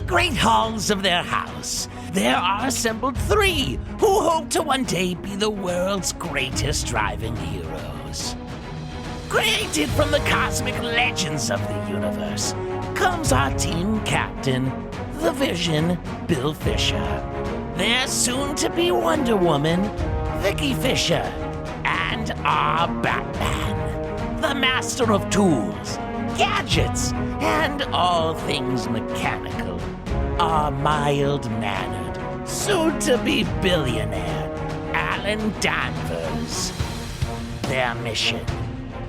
great halls of their house, there are assembled three who hope to one day be the world's greatest driving heroes. Created from the cosmic legends of the universe comes our team captain, the Vision, Bill Fisher. Their soon-to-be Wonder Woman, Vicky Fisher, and our Batman, the master of tools, gadgets, and all things mechanical, our mild-mannered, soon-to-be billionaire, Alan Danvers. Their mission: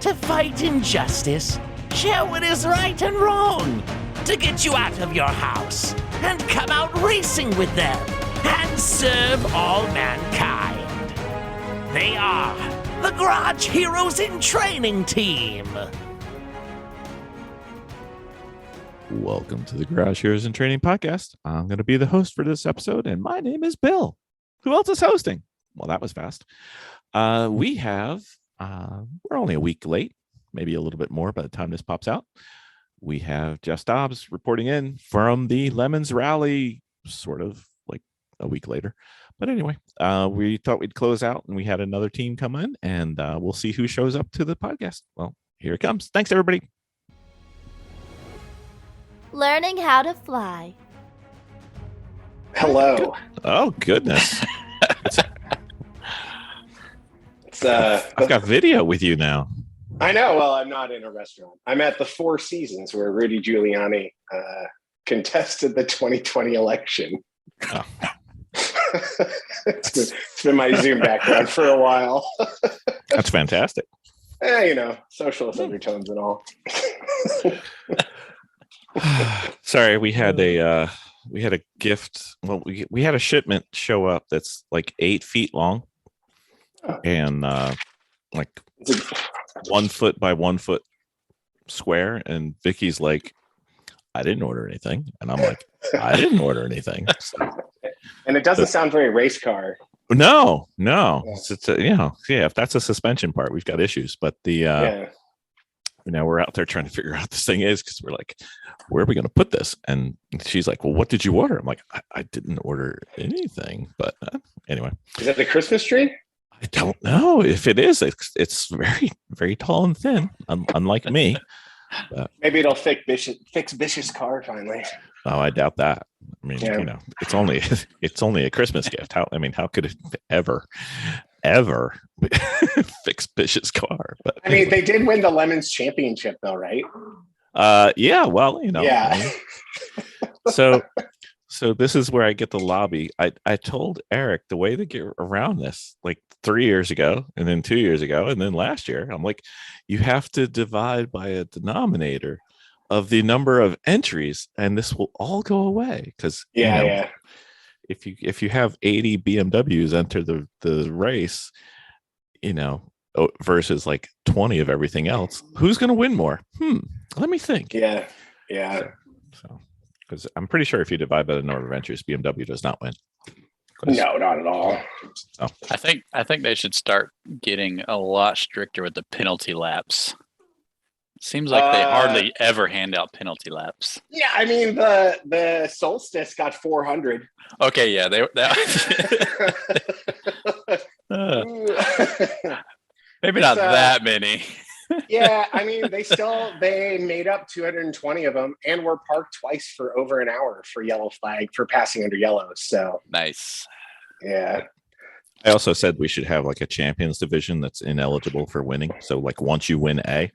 to fight injustice, share what is right and wrong, to get you out of your house and come out racing with them and serve all mankind. They are the Garage Heroes in Training Team. Welcome to the Garage Heroes in Training podcast. I'm going to be the host for this episode, and my name is Bill. Who else is hosting? Well, that was fast. We're only a week late, maybe a little bit more by the time this pops out. We have Jeff Stobbs reporting in from the Lemons Rally, sort of like a week later. But anyway, we thought we'd close out, and we had another team come in, and we'll see who shows up to the podcast. Well, here it comes. Thanks, everybody. Learning how to fly. Hello. Oh, goodness. I've got video with you now. I know. Well, I'm not in a restaurant. I'm at the Four Seasons where Rudy Giuliani contested the 2020 election. Oh. It's been my Zoom background for a while. That's fantastic. Socialist undertones and all. Sorry, we had a gift. Well, we had a shipment show up that's like 8 feet long, and like 1 foot by 1 foot square. And Vicky's like, "I didn't order anything," and I'm like, "I didn't order anything." So, and it doesn't sound very race car. No. It's if that's a suspension part, we've got issues. But we're out there trying to figure out what this thing is, because we're like, where are we going to put this? And she's like, well, what did you order? I'm like, I didn't order anything. But anyway. Is that the Christmas tree? I don't know. If it is, it's very, very tall and thin, unlike me. But, maybe it'll fix Bishop's car finally. Oh, I doubt that. I mean, it's only a Christmas gift. How could it ever fix Bishop's car? But I mean, they did win the Lemons Championship, though, right? Yeah. Well, Yeah. So this is where I get the lobby. I told Eric the way to get around this, like 3 years ago, and then 2 years ago, and then last year. I'm like, you have to divide by a denominator of the number of entries, and this will all go away. Because if you have 80 BMWs enter the race, versus like 20 of everything else, who's going to win more? Let me think. Yeah. So, because I'm pretty sure if you divide by the number of entries, BMW does not win. No, not at all. So. I think they should start getting a lot stricter with the penalty laps. Seems like they hardly ever hand out penalty laps. Yeah, I mean the Solstice got 400. Okay, yeah, maybe not that many. Yeah, I mean they made up 220 of them, and were parked twice for over an hour for yellow flag for passing under yellow. So nice. Yeah. I also said we should have like a champions division that's ineligible for winning. So like once you win A,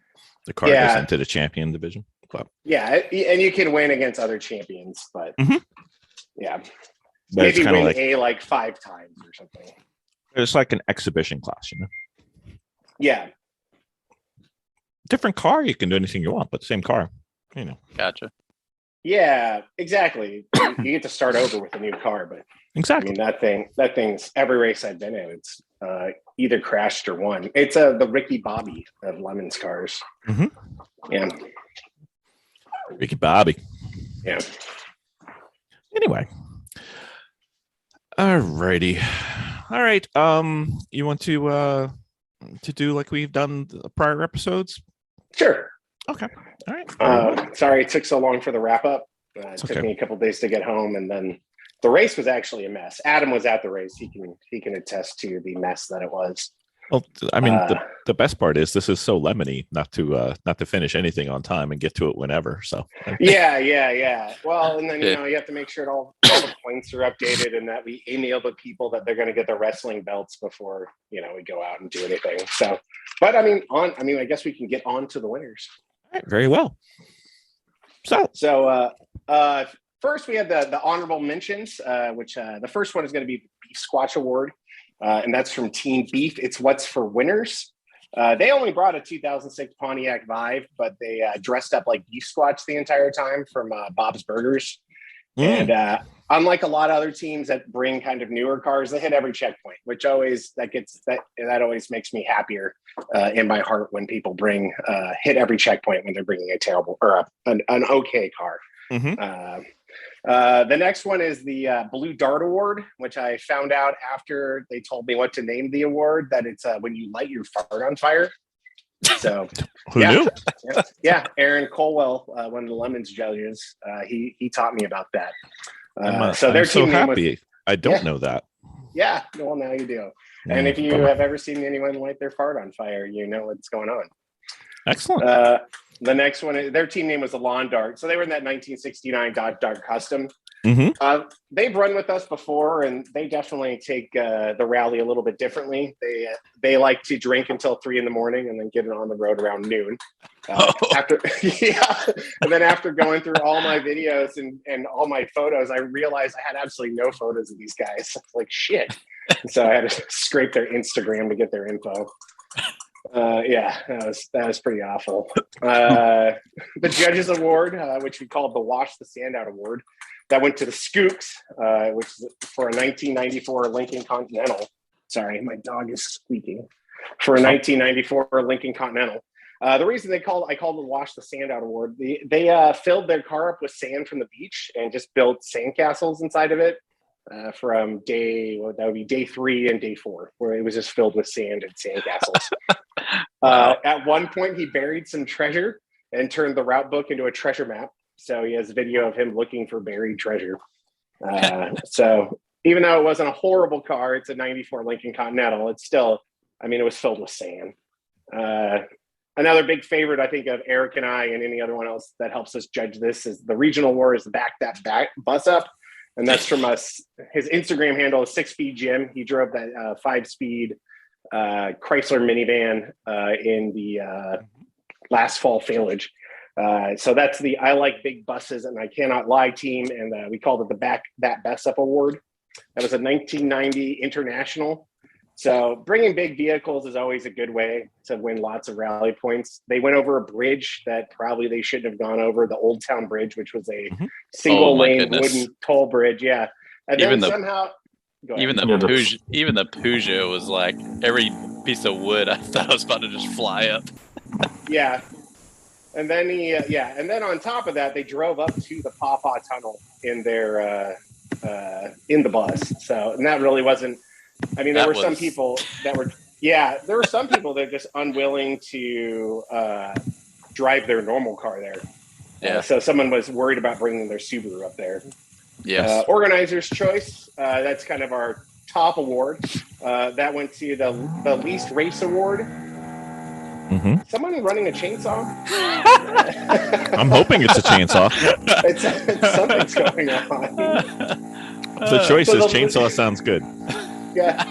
the car goes into the champion division. But, yeah, and you can win against other champions, but yeah, but maybe win A like 5 times or something. It's like an exhibition class, Yeah. Different car, you can do anything you want, but same car, Gotcha. Yeah, exactly. You get to start over with a new car, but exactly. I mean that thing's every race I've been in, it's either crashed or won. It's the Ricky Bobby of Lemons cars. Mm-hmm. Yeah. Ricky Bobby. Yeah. Anyway. Alrighty. All right. You want to do like we've done the prior episodes? Sure. Okay. All right. Sorry it took so long for the wrap up. It took me a couple days to get home, and then the race was actually a mess. Adam was at the race; he can attest to the mess that it was. Well, I mean, the best part is this is so lemony not to finish anything on time and get to it whenever. So yeah. Well, and then you have to make sure all the points are updated and that we email the people that they're going to get their wrestling belts before we go out and do anything. So, but I guess we can get on to the winners. All right, very well. So first we have the honorable mentions, which the first one is going to be the Beef Squatch Award. And that's from Team Beef. It's what's for winners. They only brought a 2006 Pontiac Vive, but they dressed up like Beef Squatch the entire time from Bob's Burgers. And unlike a lot of other teams that bring kind of newer cars, they hit every checkpoint, which always always makes me happier in my heart when people bring hit every checkpoint when they're bringing a terrible or an okay car. The next one is the Blue Dart Award, which I found out after they told me what to name the award, that it's when you light your fart on fire. So who knew? Yeah. Aaron Colwell, one of the Lemons judges, he taught me about that. So their team name was, I don't know that. Yeah, well, now you do. And if you have ever seen anyone light their fart on fire, you know what's going on. Excellent. The next one, their team name was the Lawn Dart. So they were in that 1969 Dodge Dart Custom. They've run with us before, and they definitely take the rally a little bit differently. They like to drink until 3 a.m. and then get it on the road around noon. And then after going through all my videos and all my photos, I realized I had absolutely no photos of these guys. Like shit. So I had to scrape their Instagram to get their info. That was pretty awful. The Judges Award, which we called the Wash the Standout Award, that went to the Skooks, which is for a 1994 Lincoln Continental. Sorry, my dog is squeaking. For a 1994 Lincoln Continental. The reason I called it the Wash the Standout Award, they filled their car up with sand from the beach and just built sandcastles inside of it. From day 3 and day 4, where it was just filled with sand and sandcastles. At one point, he buried some treasure and turned the route book into a treasure map. So he has video of him looking for buried treasure. So even though it wasn't a horrible car, it's a 94 Lincoln Continental. It's still, it was filled with sand. Another big favorite, I think, of Eric and I and any other one else that helps us judge this is the Regional Award is the Back That Bus Up. And that's from us. His Instagram handle is 6-Speed Jim. He drove that 5-speed Chrysler minivan in the last fall failage. So that's the I Like Big Buses and I Cannot Lie team. And we called it the Back That Bus Up Award. That was a 1990 international. So bringing big vehicles is always a good way to win lots of rally points. They went over a bridge that probably they shouldn't have gone over, the Old Town Bridge, which was a single lane wooden toll bridge. Yeah. And even then even the Peugeot was like every piece of wood I thought I was about to just fly up. Yeah. And then and then on top of that, they drove up to the Pawpaw Tunnel in their in the bus. So, and that really wasn't, there were some people that were just unwilling to drive their normal car there. Yeah. So someone was worried about bringing their Subaru up there. Yes. Organizer's Choice. That's kind of our top award. That went to the Least Race Award. Someone running a chainsaw? I'm hoping it's a chainsaw. Something's going on. The choice is chainsaw sounds good. Yeah,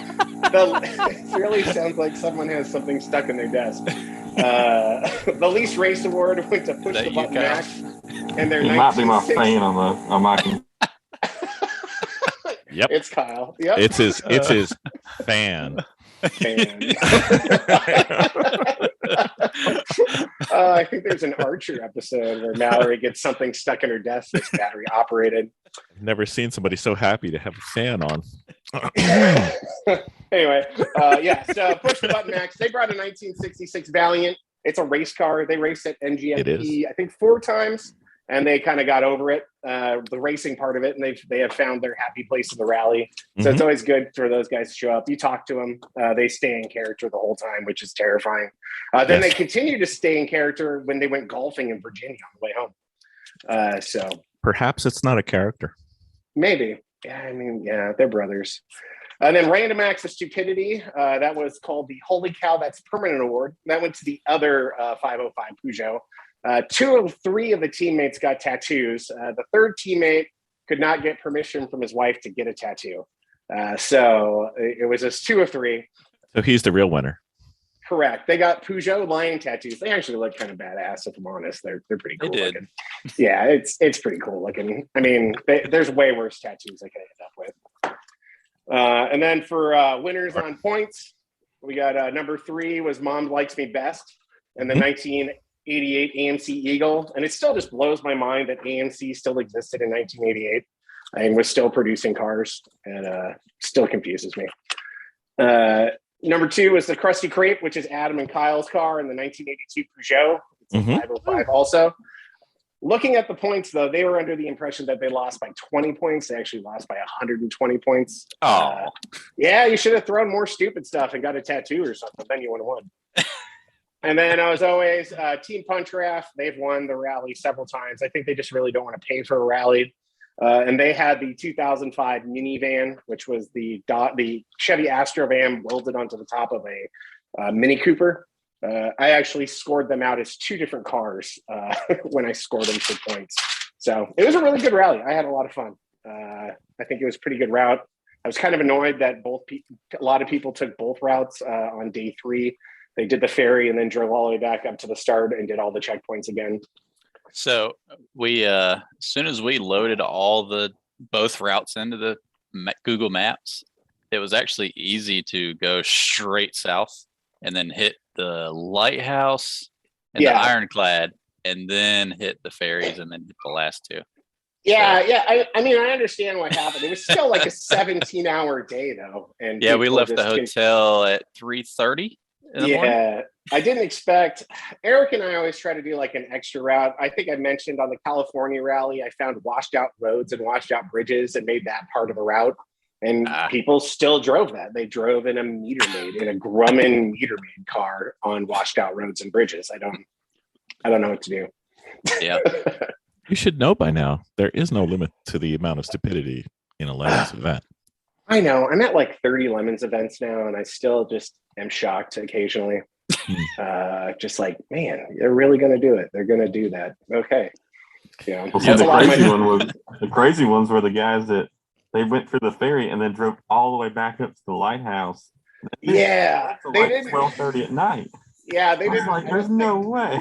it really sounds like someone has something stuck in their desk. The Least Race Award went to Push the Button Max, and their it might be my fan on my. Yep, it's Kyle. Yep, it's his fan. I think there's an Archer episode where Mallory gets something stuck in her desk that's battery operated. Never seen somebody so happy to have a fan on. Anyway, so Push the Button Max. They brought a 1966 Valiant. It's a race car. They raced at NGFP, I think 4 times, and they kind of got over it, the racing part of it, and they have found their happy place in the rally. So it's always good for those guys to show up. You talk to them, they stay in character the whole time, which is terrifying. Then they continue to stay in character when they went golfing in Virginia on the way home. So Perhaps it's not a character. Maybe. Yeah, I mean, yeah, they're brothers. And then Random Acts of Stupidity. That was called the Holy Cow, That's Permanent Award. That went to the other 505 Peugeot. 2 of 3 of the teammates got tattoos. The third teammate could not get permission from his wife to get a tattoo. So it was just 2 of 3. So he's the real winner. Correct. They got Peugeot lion tattoos. They actually look kind of badass, if I'm honest. They're pretty cool looking. Yeah, it's pretty cool looking. I mean, there's way worse tattoos I could end up with. And then for winners on points, we got number 3 was Mom Likes Me Best, and the 1988 AMC Eagle. And it still just blows my mind that AMC still existed in 1988 and was still producing cars, and still confuses me. Number 2 was the Krusty Crepe, which is Adam and Kyle's car in the 1982 Peugeot. It's a 505 also. Looking at the points, though, they were under the impression that they lost by 20 points. They actually lost by 120 points. Oh. Yeah, you should have thrown more stupid stuff and got a tattoo or something. Then you would have won. And then, as always, Team Punch Raff. They've won the rally several times. I think they just really don't want to pay for a rally. And they had the 2005 minivan, which was the Chevy Astro van welded onto the top of a Mini Cooper. I actually scored them out as 2 different cars when I scored them for points. So it was a really good rally. I had a lot of fun. I think it was a pretty good route. I was kind of annoyed that a lot of people took both routes on day 3. They did the ferry and then drove all the way back up to the start and did all the checkpoints again. So we, as soon as we loaded both routes into the Google Maps, it was actually easy to go straight south and then hit the lighthouse and the ironclad, and then hit the ferries and then hit the last 2. Yeah. I mean, I understand what happened. It was still like a 17-hour day, though. And yeah, we left the hotel at 3:30. Yeah, I didn't expect. Eric and I always try to do like an extra route. I think I mentioned on the California rally, I found washed out roads and washed out bridges and made that part of the route. And people still drove that. They drove in a Grumman meter maid car on washed out roads and bridges. I don't know what to do. Yeah. You should know by now, there is no limit to the amount of stupidity in a Lemons event. I know. I'm at like 30 Lemons events now, and I still just am shocked occasionally. Just like, man, they're really going to do it. They're going to do that. Okay. Yeah. Well, so the crazy ones were the guys that they went for the ferry and then drove all the way back up to the lighthouse. Yeah. They did 12:30 at night. Yeah, they didn't. Like, there's no way.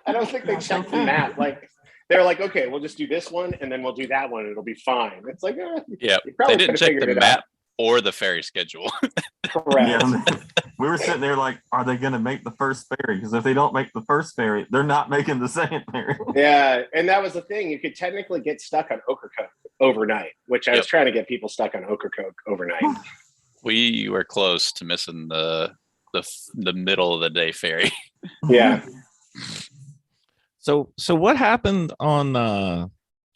I don't think they checked the map. Like, they're like, okay, we'll just do this one and then we'll do that one. It'll be fine. It's like, yeah, they didn't check the map or the ferry schedule. Correct. Yeah, we were sitting there like, are they going to make the first ferry? Because if they don't make the first ferry, they're not making the second ferry. Yeah, and that was the thing. You could technically get stuck on Ocracoke overnight, which I was trying to get people stuck on Ocracoke overnight. We were close to missing the middle of the day ferry. Yeah. So what happened on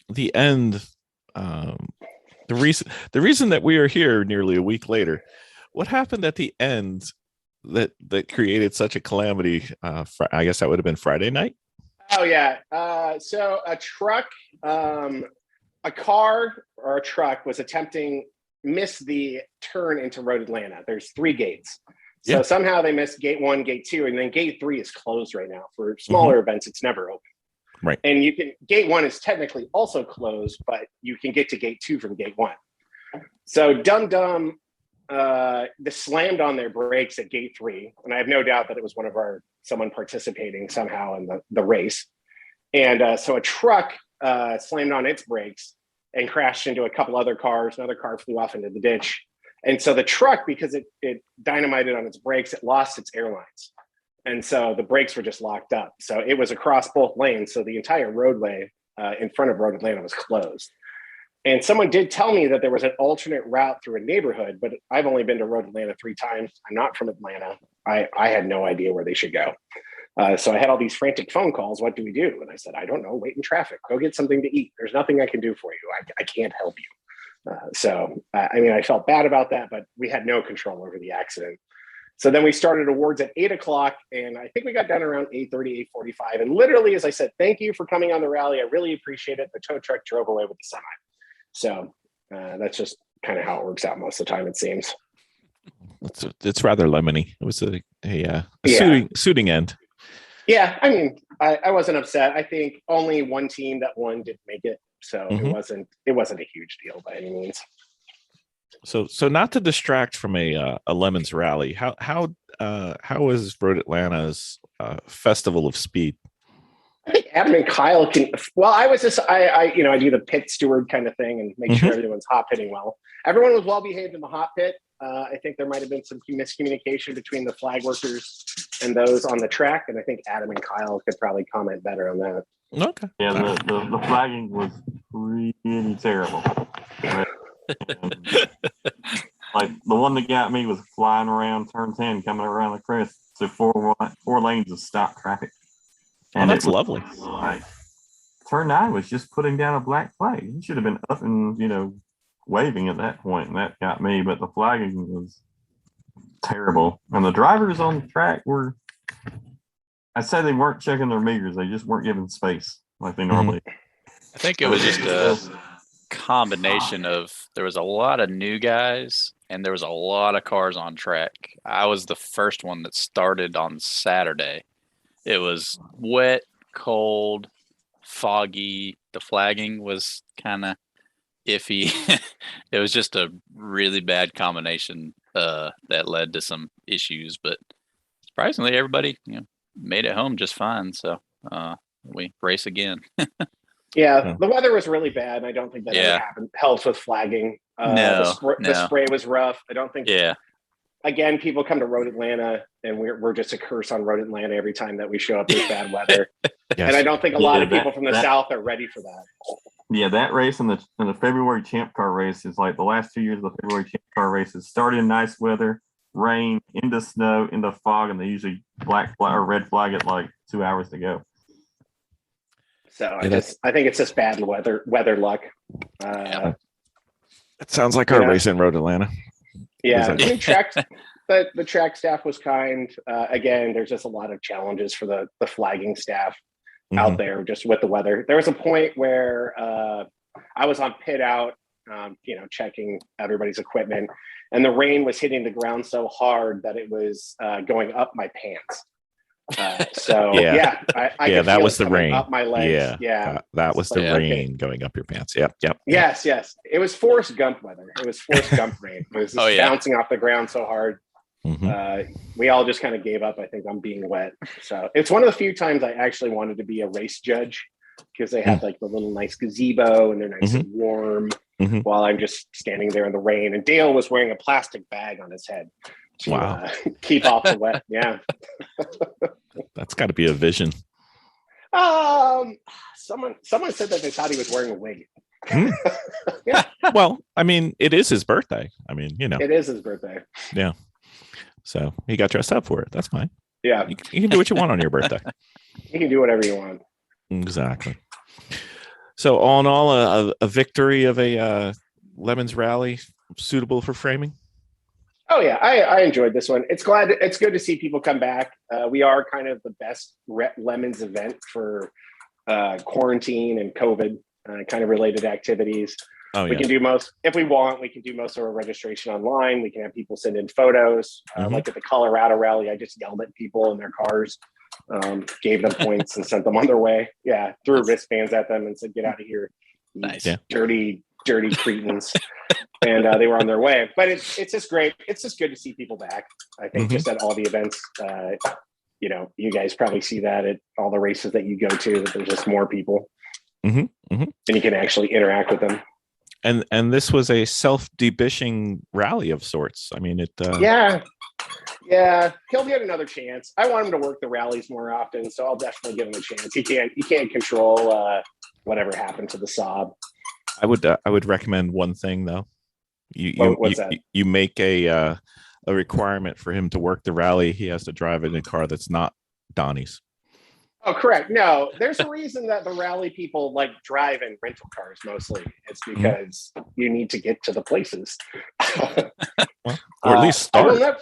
the end? The reason that we are here nearly a week later, what happened at the end that created such a calamity? I guess that would have been Friday night. Oh yeah. So a truck, a car or a truck was missed the turn into Road Atlanta. There's 3 gates. So somehow they missed gate 1, gate 2, and then gate 3 is closed right now. For smaller events, it's never open. Right. And gate 1 is technically also closed, but you can get to gate 2 from gate 1. So Dum they slammed on their brakes at gate 3. And I have no doubt that it was someone participating somehow in the race. And so a truck slammed on its brakes and crashed into a couple other cars. Another car flew off into the ditch. And so the truck, because it dynamited on its brakes, it lost its airlines. And so the brakes were just locked up. So it was across both lanes. So the entire roadway in front of Road Atlanta was closed. And someone did tell me that there was an alternate route through a neighborhood, but I've only been to Road Atlanta 3 times. I'm not from Atlanta. I had no idea where they should go. So I had all these frantic phone calls. What do we do? And I said, I don't know. Wait in traffic. Go get something to eat. There's nothing I can do for you. I can't help you. I felt bad about that, but we had no control over the accident. So then we started awards at 8 o'clock, and I think we got done around 8:30, 8:45. And literally, as I said, thank you for coming on the rally. I really appreciate it. The tow truck drove away with the semi. So that's just kind of how it works out most of the time, it seems. It's rather lemony. It was a suiting end. Yeah, I mean, I wasn't upset. I think only one team that won didn't make it, so it wasn't a huge deal by any means. So not to distract from a Lemons rally, how is Road Atlanta's Festival of Speed? I think Adam and Kyle can. Well, I was just I do the pit steward kind of thing and make sure everyone's hot pitting well. Everyone was well behaved in the hot pit. I think there might have been some miscommunication between the flag workers and those on the track, and I think Adam and Kyle could probably comment better on that. Okay. Yeah, the flagging was really terrible. Like the one that got me was flying around turn 10, coming around the crest. So four lanes of stop traffic. And that's lovely. Like, turn 9 was just putting down a black flag. He should have been up and waving at that point, and that got me. But the flagging was terrible, and the drivers on the track were. I'd say they weren't checking their meters. They just weren't giving space like they normally. I think it was just a combination of there was a lot of new guys and there was a lot of cars on track. I was the first one that started on Saturday. It was wet, cold, foggy. The flagging was kind of iffy. It was just a really bad combination that led to some issues, but surprisingly everybody made it home just fine. So we race again. Yeah, the weather was really bad, and I don't think that ever happened. Helps with flagging. The spray was rough. I don't think. Yeah. Again, people come to Road Atlanta, and we're just a curse on Road Atlanta every time that we show up with bad weather. Yes. And I don't think a lot of people from the South are ready for that. Yeah, that race in the February Champ Car race is like the last 2 years of the February Champ Car races started in nice weather, rain, into snow, into fog, and they usually black flag or red flag it like 2 hours to go. So I think it's just bad weather luck. It sounds like our race in Road Atlanta. Yeah, I mean, the track staff was kind. Again, there's just a lot of challenges for the flagging staff out there just with the weather. There was a point where I was on pit out, checking everybody's equipment, and the rain was hitting the ground so hard that it was going up my pants. I that was the rain up my legs. That was the rain going up your pants. Yep. Yes, it was Forrest Gump weather. It was Forrest Gump rain. It was just bouncing off the ground so hard. We all just kind of gave up, I think, on being wet. So it's one of the few times I actually wanted to be a race judge, because they have like the little nice gazebo and they're nice and warm while I'm just standing there in the rain. And Dale was wearing a plastic bag on his head to keep off the wet. Yeah. That's got to be a vision. Someone said that they thought he was wearing a wig. Yeah. Well, I mean, it is his birthday. I mean, it is his birthday. Yeah. So he got dressed up for it. That's fine. Yeah. You can do what you want on your birthday. You can do whatever you want. Exactly. So all in all, a victory of a Lemons rally suitable for framing. Oh yeah, I enjoyed this one. It's good to see people come back. We are kind of the best Lemons event for quarantine and COVID kind of related activities. We can do most, if we want, we can do most of our registration online. We can have people send in photos. Like at the Colorado rally, I just yelled at people in their cars, gave them points and sent them on their way. Yeah, threw wristbands at them and said, "Get out of here, nice, dirty cretins." And they were on their way. But it's just great. It's just good to see people back. I think just at all the events, you guys probably see that at all the races that you go to, that there's just more people. And you can actually interact with them. And this was a self-debishing rally of sorts. I mean, yeah, he'll get another chance. I want him to work the rallies more often, so I'll definitely give him a chance. He can't control whatever happened to the Saab. I would recommend one thing though. You make a requirement for him to work the rally. He has to drive in a car that's not Donnie's. Oh, correct. No, there's a reason that the rally people like drive in rental cars mostly. It's because you need to get to the places. Well, or at least start.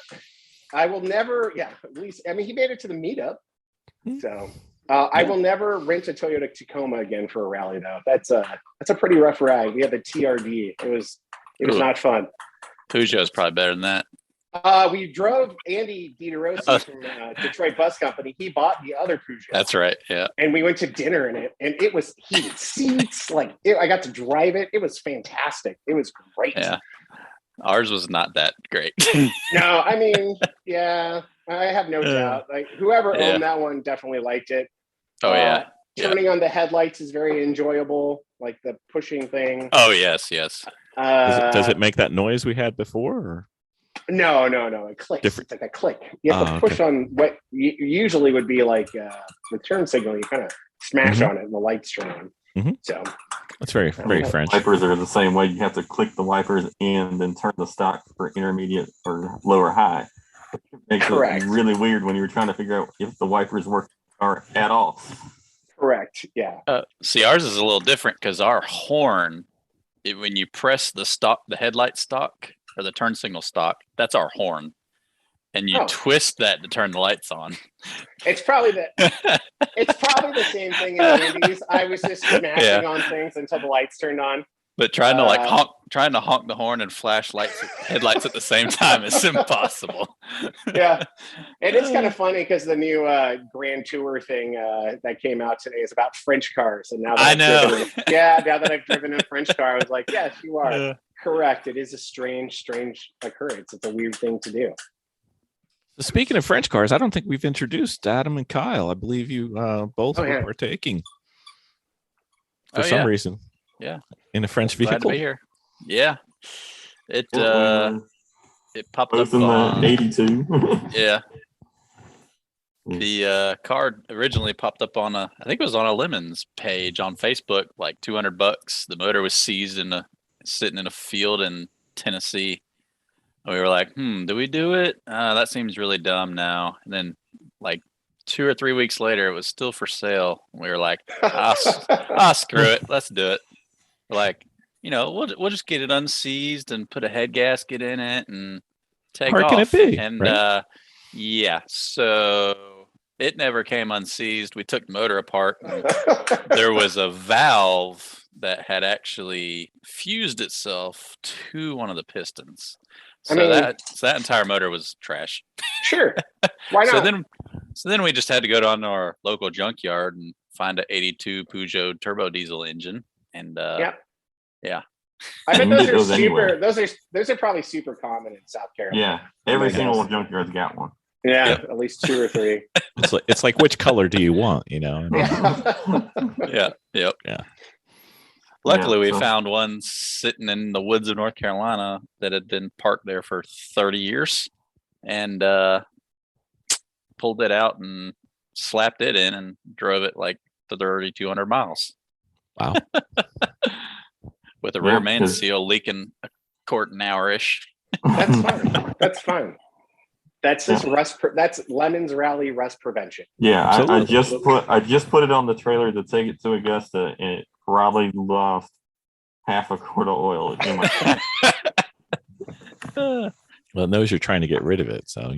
I will never. Yeah, at least I mean he made it to the meetup. So I will never rent a Toyota Tacoma again for a rally though. That's a pretty rough ride. We had the TRD. It was not fun. Peugeot's probably better than that. We drove Andy DiDeRossi from Detroit Bus Company. He bought the other Peugeot. That's right. Yeah. And we went to dinner in it, and it was heated seats. I got to drive it. It was fantastic. It was great. Yeah. Ours was not that great. No, I mean, yeah, I have no doubt. Like whoever owned that one definitely liked it. Oh yeah. Turning on the headlights is very enjoyable. Like the pushing thing. Oh yes. Does it make that noise we had before? Or? No. It clicks. Different. It's like a click. You have to push on what usually would be like the turn signal. You kind of smash on it and the lights turn on. So that's very French. Wipers are the same way. You have to click the wipers and then turn the stock for intermediate or lower high. It makes it really weird when you're trying to figure out if the wipers work or at all. Correct. Yeah. See, ours is a little different because our horn, when you press the headlight stock or the turn signal stock, that's our horn, and you twist that to turn the lights on. It's probably the same thing in the Andes. I was just smashing on things until the lights turned on. But trying to honk the horn and flash headlights at the same time is impossible. Yeah, and it's kind of funny because the new Grand Tour thing that came out today is about French cars, and now that now that I've driven a French car, I was like, yes, you are correct. It is a strange occurrence. It's a weird thing to do. So speaking of French cars, I don't think we've introduced Adam and Kyle. I believe you both were partaking for some reason. Yeah. In a French vehicle. Glad to be here. Yeah. It popped both up in on the 82. Yeah. The car originally popped up on I think it was on a Lemons page on Facebook, like $200. The motor was seized sitting in a field in Tennessee. And we were like, do we do it? That seems really dumb now. And then like 2 or 3 weeks later, it was still for sale. We were like, screw it. Let's do it. We're like, we'll just get it unseized and put a head gasket in it and take off. Where can it be? And right? So it never came unseized. We took the motor apart. There was a valve that had actually fused itself to one of the pistons. So that entire motor was trash. Sure. Why not? So then we just had to go down to our local junkyard and find an 82 Peugeot turbo diesel engine. And yeah. I bet those are super. Those are probably super common in South Carolina. Yeah, every single junkyard's got one. Yeah, at least 2 or 3. It's like which color do you want? Yeah. Yep. Yeah. Luckily, we found one sitting in the woods of North Carolina that had been parked there for 30 years, and pulled it out and slapped it in and drove it like 3,200 miles. Wow. With a rear main seal leaking a quart an hour-ish. That's fine. That's fine. That's just that's Lemons Rally rust prevention. Yeah, I just put it on the trailer to take it to Augusta, and it probably lost half a quart of oil in my tank. Well, it knows you're trying to get rid of it, so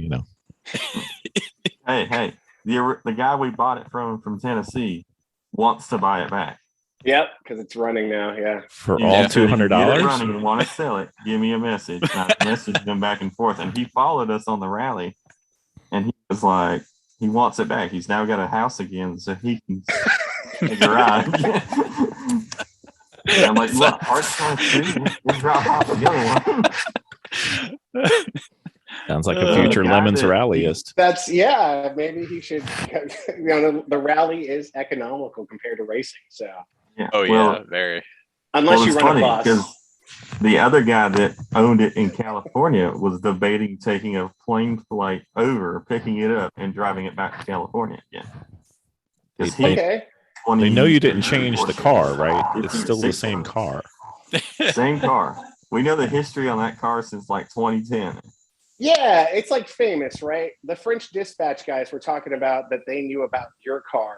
Hey, the guy we bought it from Tennessee wants to buy it back. Yep, because it's running now. Yeah, for all $200. Running and want to sell it? Give me a message. And I messaged him back and forth, and he followed us on the rally, and he was like, he wants it back. He's now got a house again, so he can a garage. And I'm like, look, parts on too. We'll drop off the other one. Sounds like a future Lemons rallyist. Maybe he should. The rally is economical compared to racing. So. Yeah. Very. Unless you run a bus. Because the other guy that owned it in California was debating taking a plane flight over, picking it up, and driving it back to California again. They know you didn't change the car, right? It's still the same car. Same car. We know the history on that car since like 2010. Yeah, it's like famous, right? The French dispatch guys were talking about that they knew about your car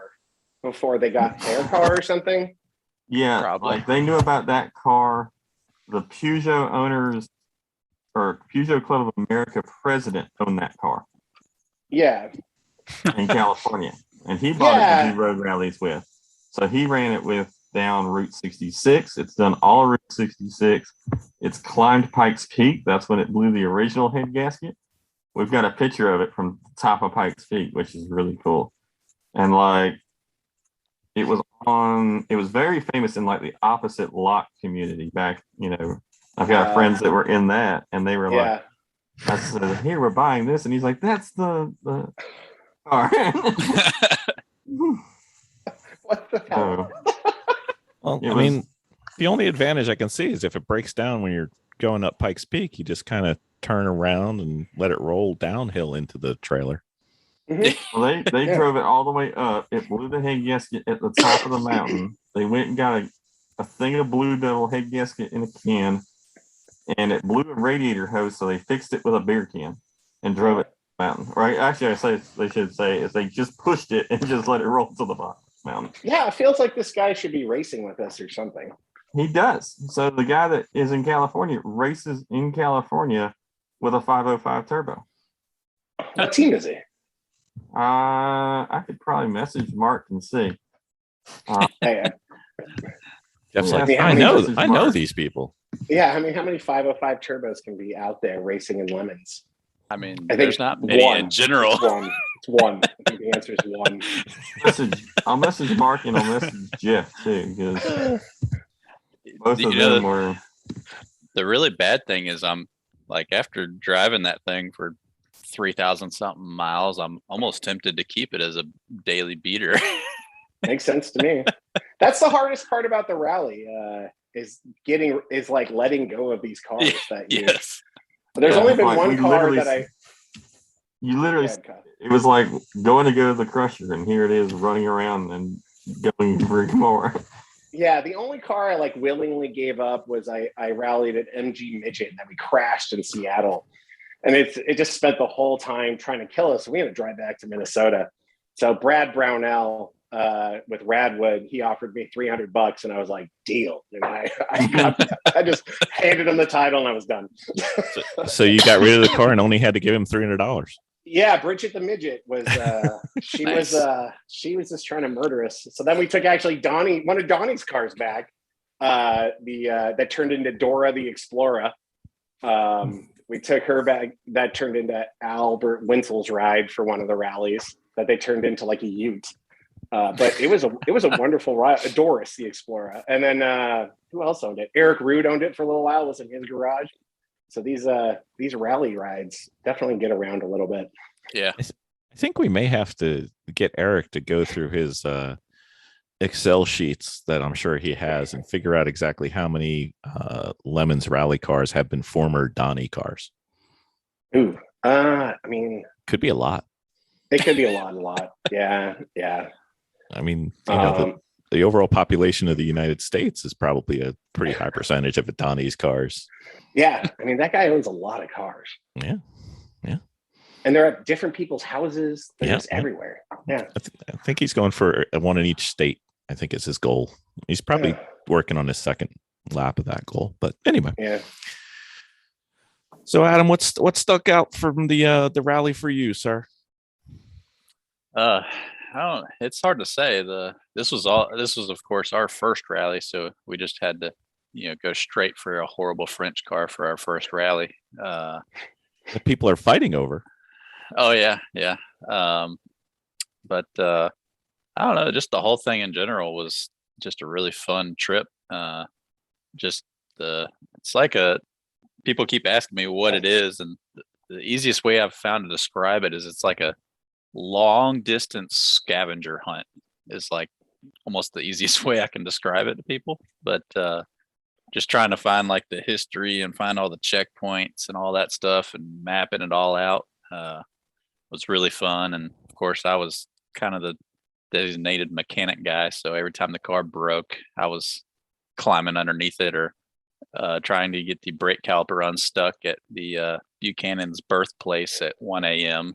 before they got their car or something. Yeah, probably. Like they knew about that car. The Peugeot owners or Peugeot Club of America president owned that car Yeah. in California, and he bought it to do road rallies with. So he ran it with down Route 66. It's done all of Route 66. It's climbed Pikes Peak. That's when it blew the original head gasket. We've got a picture of it from the top of Pikes Peak, which is really cool. And like, it was very famous in like the opposite lock community back, I've got friends that were in that, and they were like, I said, here, we're buying this. And he's like, that's the car. What the hell? Well, the only advantage I can see is if it breaks down when you're going up Pikes Peak, you just kind of turn around and let it roll downhill into the trailer. Mm-hmm. Well, they drove it all the way up. It blew the head gasket at the top of the mountain. They went and got a thing of Blue Devil head gasket in a can, and it blew a radiator hose, so they fixed it with a beer can and drove it mountain. Right? Actually, they should say is they just pushed it and just let it roll to the bottom mountain. Yeah, it feels like this guy should be racing with us or something. He does. So the guy that is in California races in California with a 505 turbo. What team is he? I could probably message Mark and see. Jeff's like, I know these people. Yeah, I mean, how many 505 turbos can be out there racing in lemons? I mean, there's not many in general. It's one. I think the answer is one. I'll message Mark and I'll message Jeff too, because both of them were. The really bad thing is I'm like, after driving that thing for 3,000 something miles, I'm almost tempted to keep it as a daily beater. Makes sense to me. That's the hardest part about the rally, is like letting go of these cars that you. Yes. There's only been one car that you literally, it was like going to go to the crusher, and here it is running around and going for more. Yeah, the only car I like willingly gave up was I rallied at MG Midget, and then we crashed in Seattle. And it just spent the whole time trying to kill us. So we had to drive back to Minnesota. So Brad Brownell with Radwood, he offered me $300, and I was like, deal. And I just handed him the title, and I was done. So you got rid of the car and only had to give him $300. Yeah, Bridget the Midget was she nice. She was just trying to murder us. So then we took actually one of Donnie's cars back, that turned into Dora the Explorer. We took her back. That turned into Albert Winsel's ride for one of the rallies that they turned into like a ute. But it was a wonderful ride. Doris the Explorer. And then who else owned it? Eric Rude owned it for a little while. It was in his garage. So these rally rides definitely get around a little bit. Yeah. I think we may have to get Eric to go through his Excel sheets that I'm sure he has and figure out exactly how many Lemons rally cars have been former Donnie cars. Ooh, I mean, could be a lot. It could be a lot. Yeah. I mean, the overall population of the United States is probably a pretty high percentage of Donnie's cars. Yeah, I mean, that guy owns a lot of cars. Yeah. And they're at different people's houses. They're just everywhere. Yeah. I think he's going for one in each state. I think is his goal. He's probably working on his second lap of that goal. But anyway. Yeah. So Adam, what stuck out from the rally for you, sir? It's hard to say. This was of course our first rally, so we just had to go straight for a horrible French car for our first rally. That people are fighting over. Oh yeah. But I don't know, just the whole thing in general was just a really fun trip. It's like people keep asking me what it is, and the easiest way I've found to describe it is it's like a long distance scavenger hunt is like almost the easiest way I can describe it to people. But just trying to find like the history and find all the checkpoints and all that stuff and mapping it all out was really fun. And of course I was kind of the designated mechanic guy, so every time the car broke I was climbing underneath it or trying to get the brake caliper unstuck at the Buchanan's birthplace at 1 a.m.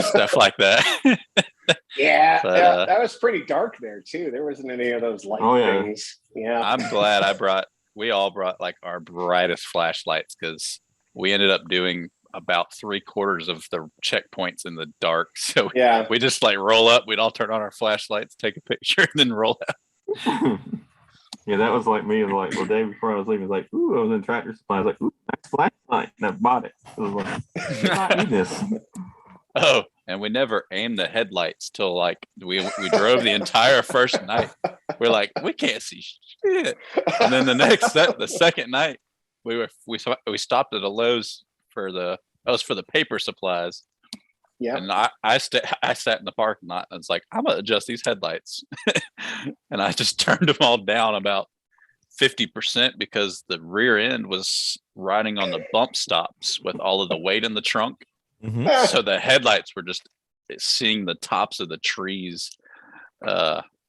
Stuff like that. Yeah, but, that was pretty dark there too. There wasn't any of those light things. Yeah, I'm glad I brought we all brought like our brightest flashlights because we ended up doing about 3/4 of the checkpoints in the dark. So Yeah. we just like roll up. We'd all turn on our flashlights, take a picture, and then roll out. Yeah, that was like me. Like the day before I was leaving, I was like, "Ooh," I was in Tractor Supply. I was like, "Ooh, nice flashlight," and I bought it. I was like, "I need this." Oh, and we never aimed the headlights till like we drove the entire first night. We're like, we can't see shit. And then the second night, we stopped at a Lowe's for the paper supplies. Yeah. And I sat in the parking lot and was like, I'm gonna adjust these headlights. And I just turned them all down about 50% because the rear end was riding on the bump stops with all of the weight in the trunk. Mm-hmm. So the headlights were just seeing the tops of the trees.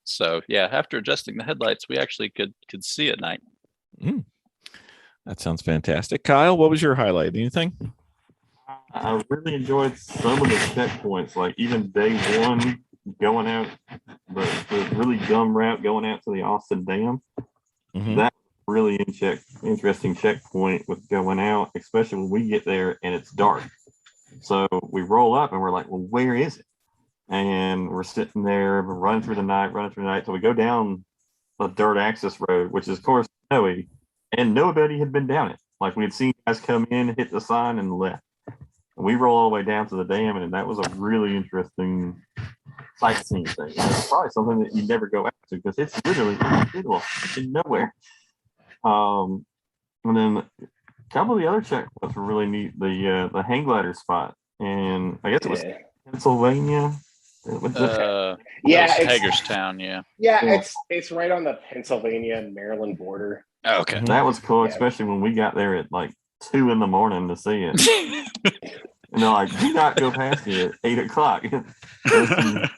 So yeah, after adjusting the headlights, we actually could see at night. That sounds fantastic. Kyle, what was your highlight? Anything? I really enjoyed some of the checkpoints, like even day one going out, the really dumb route going out to the Austin Dam. Mm-hmm. That really interesting checkpoint with going out, especially when we get there and it's dark. So we roll up and we're like, well, where is it? And we're sitting there, we're running through the night. So we go down the dirt access road, which is, of course, snowy, and nobody had been down it. Like we had seen guys come in, hit the sign, and left. And we roll all the way down to the dam, and that was a really interesting sightseeing thing. It's probably something that you never go out to because it's literally in the middle in nowhere. And then a couple of the other checkpoints were really neat. The hang glider spot, and I guess it was Pennsylvania. Yeah, Hagerstown. Yeah. Yeah, it's right on the Pennsylvania and Maryland border. Oh, okay. That was cool, especially when we got there at like 2 a.m. to see it. And they're like, do not go past here at 8 o'clock. There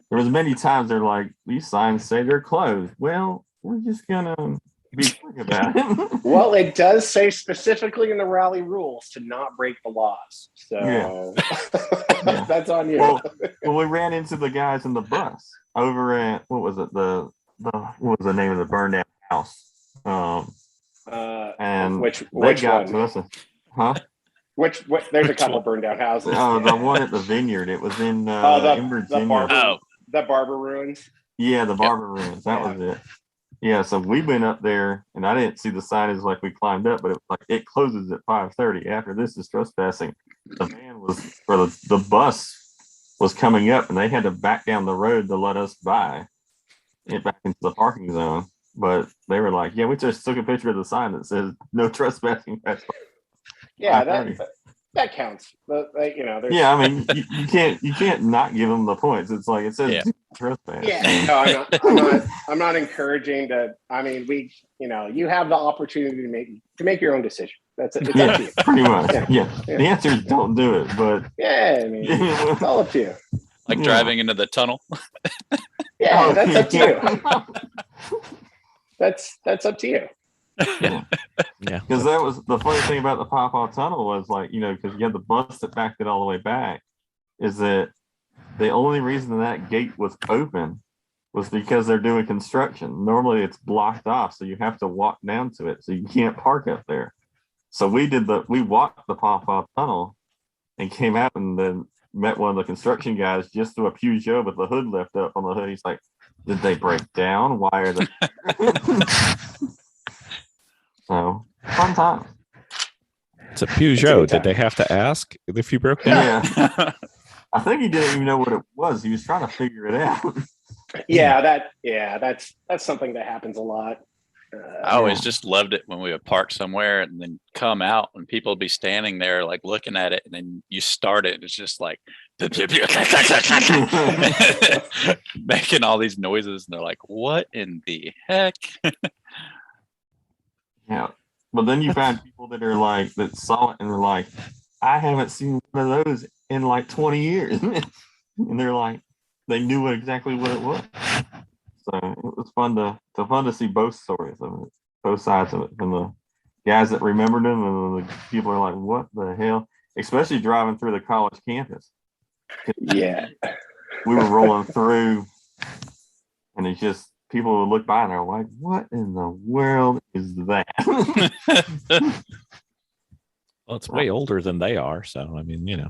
was many times they're like, these signs say they're closed. Well, we're just gonna be quick about it. Well, it does say specifically in the rally rules to not break the laws. So that's on you. Well, we ran into the guys in the bus over at what was it? What was the name of the burned down house? And which they got one? to us. Huh? Which there's a couple burned down houses. Oh, the one at the vineyard. It was in Virginia. The Barber Ruins. Yeah, the Barber Ruins. That was it. Yeah, so we went up there, and I didn't see the signage like we climbed up, but it was like it closes at 5:30. After this is trespassing. The bus was coming up, and they had to back down the road to let us by it back into the parking zone. But they were like, "Yeah, we just took a picture of the sign that says no trespassing." Yeah, that counts. But yeah, I mean, you can't not give them the points. It's like it says trespass. Yeah, no, I'm not encouraging to. I mean, you have the opportunity to make your own decision. That's it. It's up to you. Pretty much. Yeah. The answer is don't do it, but I mean, it's all up to you. Like driving into the tunnel. Yeah, that's up to you. That's up to you. Yeah. Because that was the funny thing about the Pawpaw Tunnel was like, because you had the bus that backed it all the way back, is that the only reason that gate was open was because they're doing construction. Normally it's blocked off, so you have to walk down to it, so you can't park up there. So we walked the Pawpaw Tunnel and came out and then met one of the construction guys just through a Peugeot with the hood left up on the hood. He's like, did they break down? Why are they? So, fun time. It's a Peugeot. Did they have to ask if you broke down? Yeah. I think he didn't even know what it was. He was trying to figure it out. That's something that happens a lot. I always just loved it when we would park somewhere and then come out and people would be standing there like looking at it, and then you start it and it's just like making all these noises, and they're like, what in the heck? Yeah. But then you find people that are like, that saw it and they're like, I haven't seen one of those in like 20 years. And they're like, they knew exactly what it was. So it was fun to see both stories of it, both sides of it. And the guys that remembered them and the people are like, what the hell? Especially driving through the college campus. Yeah. We were rolling through and it's just, people would look by and they're like, "What in the world is that?" Well, it's way older than they are, so I mean,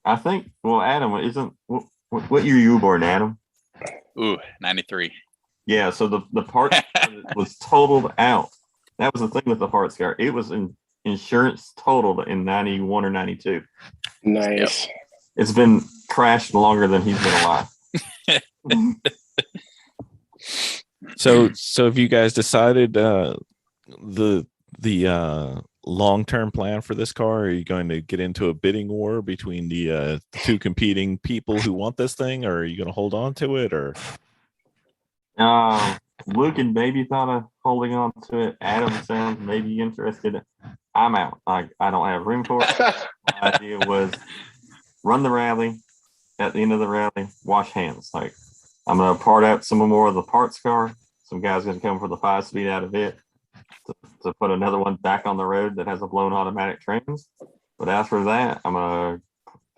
I think. Well, Adam, isn't what year you were born, Adam? Ooh, 93. Yeah. So the part was totaled out. That was the thing with the parts car. It was insurance totaled in 91 or 92. Nice. It's been crashed longer than he's been alive. So have you guys decided the long-term plan for this car? Are you going to get into a bidding war between the two competing people who want this thing, or are you going to hold on to it? Or Luke and Baby thought of holding on to it. Adam sounds maybe interested. I'm out. I don't have room for it. My idea was run the rally. At the end of the rally, wash hands. Like, I'm gonna part out some more of the parts car. Some guys gonna come for the 5-speed out of it to put another one back on the road that has a blown automatic trans. But after that, I'm gonna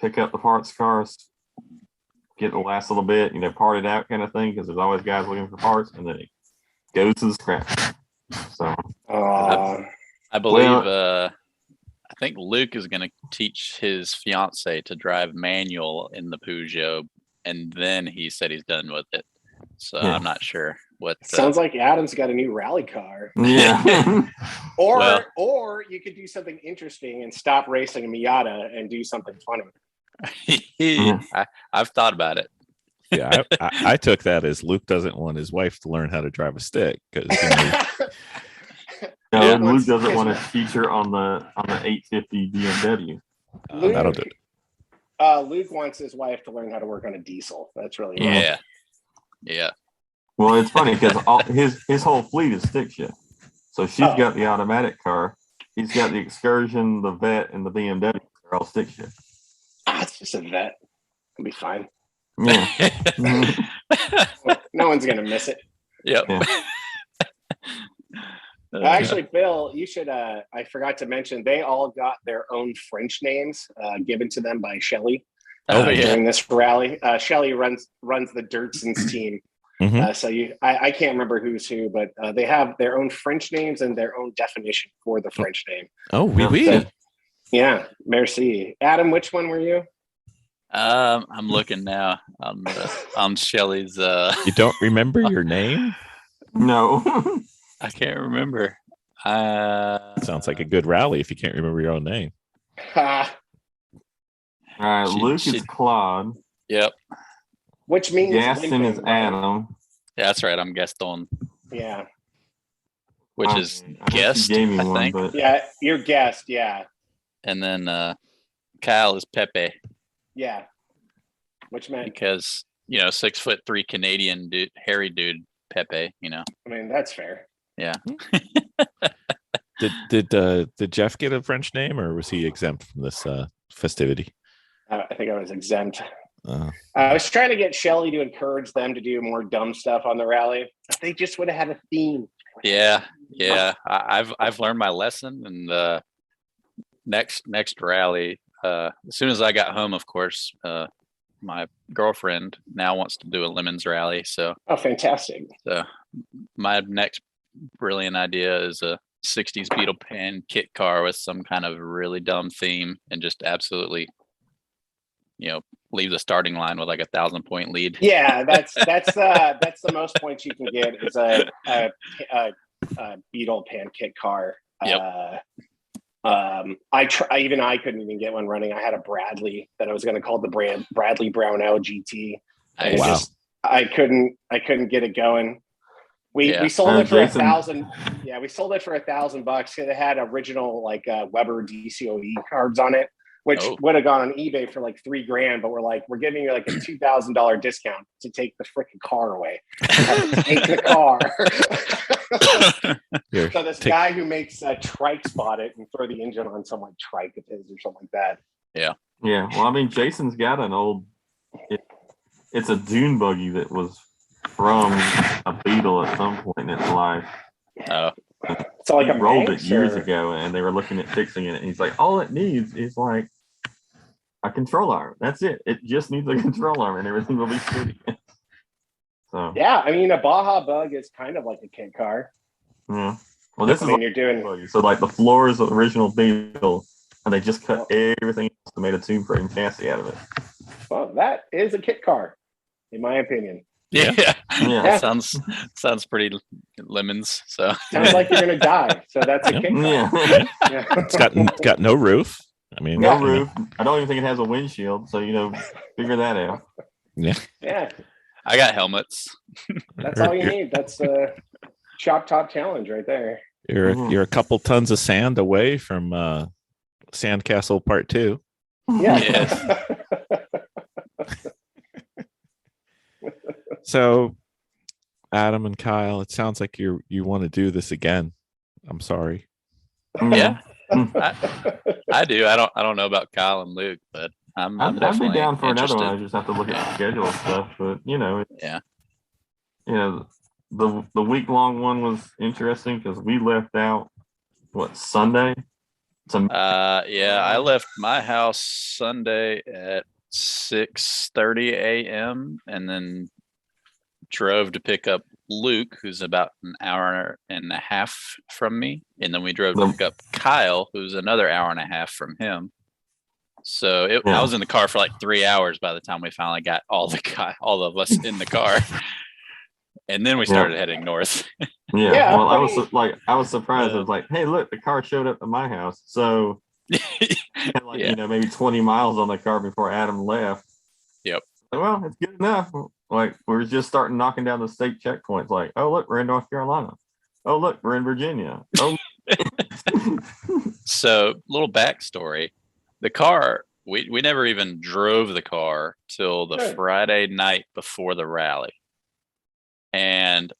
pick up the parts cars, get the last little bit, part it out kind of thing, because there's always guys looking for parts, and then it goes to the scrap. So I believe I think Luke is going to teach his fiance to drive manual in the Peugeot, and then he said he's done with it. So I'm not sure what. Sounds like Adam's got a new rally car. Yeah. or you could do something interesting and stop racing a Miata and do something funny. I've thought about it. Yeah, I took that as Luke doesn't want his wife to learn how to drive a stick because. No, Luke doesn't want to teach her on the 850 BMW. That'll do it. Luke wants his wife to learn how to work on a diesel. That's really Yeah. Well, it's funny because his whole fleet is stick shift. So she's got the automatic car. He's got the Excursion, the Vet, and the BMW. They're all stick shift. It's just a Vet. It'll be fine. Yeah. No one's gonna miss it. Yep. Yeah. Actually, Bill, you should. I forgot to mention they all got their own French names given to them by Shelley during this rally. Shelley runs the Dirtsons team. Mm-hmm. So I can't remember who's who, but they have their own French names and their own definition for the French name. Oh, oui. So, yeah, merci. Adam, which one were you? I'm looking now on Shelley's. You don't remember your name? No. I can't remember. Sounds like a good rally if you can't remember your own name. All right, Luke is Claude. Yep. Which means Gaston is Adam. Yeah, that's right. I'm Gaston. Yeah. Which is guest, I think. But... Yeah, you're guest. Yeah. And then Kyle is Pepe. Yeah. Which meant because 6'3" Canadian dude, hairy dude, Pepe. I mean, that's fair. Yeah. Did Jeff get a French name, or was he exempt from this festivity? I think I was exempt. I was trying to get Shelley to encourage them to do more dumb stuff on the rally. They just would have had a theme. Yeah. I've learned my lesson, and next rally, as soon as I got home, of course, my girlfriend now wants to do a Lemons rally. So fantastic! So my next brilliant idea is a 60s Beetle Pan kit car with some kind of really dumb theme, and just absolutely, leave the starting line with like 1,000-point lead. Yeah, that's the most points you can get is a Beetle Pan kit car. Yep. I couldn't even get one running. I had a Bradley that I was going to call the Bradley Brownell GT. Wow. I couldn't get it going. We sold it for $1,000. Yeah, we sold it for $1,000. It had original Weber DCOE cards on it, which would have gone on eBay for like $3,000. But we're giving you like a $2,000 discount to take the freaking car away. Take the car. So this guy who makes trikes bought it and throw the engine on some trike of his or something like that. Yeah. Yeah. Well, I mean, Jason's got an old. It's a dune buggy that was from a Beetle at some point in its life. So he rolled it years ago, and they were looking at fixing it. And he's like, all it needs is like a control arm. That's it. It just needs a control arm, and everything will be sweet. So Yeah, I mean, a Baja Bug is kind of like a kit car. yeah. Well, this I is mean, like, you're doing. so like the floor is the original Beetle, and they just cut everything else and made a tube frame chassis out of it. Well, that is a kit car, in my opinion. Yeah. Yeah. Sounds pretty lemons. So Sounds like you're gonna die. So that's a Yeah. kit car. Yeah. Yeah. It's got no roof. I mean, No you know, roof. I don't even think it has a windshield. So figure that out. yeah. Yeah, I got helmets. that's all you need. That's a Chop Top challenge right there. You're a couple tons of sand away from Sandcastle Part 2. Yeah. Yes. So, Adam and Kyle, it sounds like you want to do this again. I'm sorry. Yeah. I do. I don't know about Kyle and Luke, but I'm I'd be definitely down for interested. another one. I just have to look at the schedule and stuff. But Yeah. The week long one was interesting because we left out Sunday. Yeah, I left my house Sunday at 6:30 a.m. and then drove to pick up Luke, who's about an hour and a half from me, and then we drove to pick up Kyle, who's another hour and a half from him. So I was in the car for like 3 hours by the time we finally got all of us in the car, and then we started heading north. Yeah. Well, I was surprised. I was like, hey, look, the car showed up at my house. So maybe 20 miles on the car before Adam left. Yep. Well, it's good enough. Like, we were just starting knocking down the state checkpoints. Like, oh, look, we're in North Carolina. Oh, look, we're in Virginia. Oh. So, little backstory. The car, we never even drove the car till the Friday night before the rally. And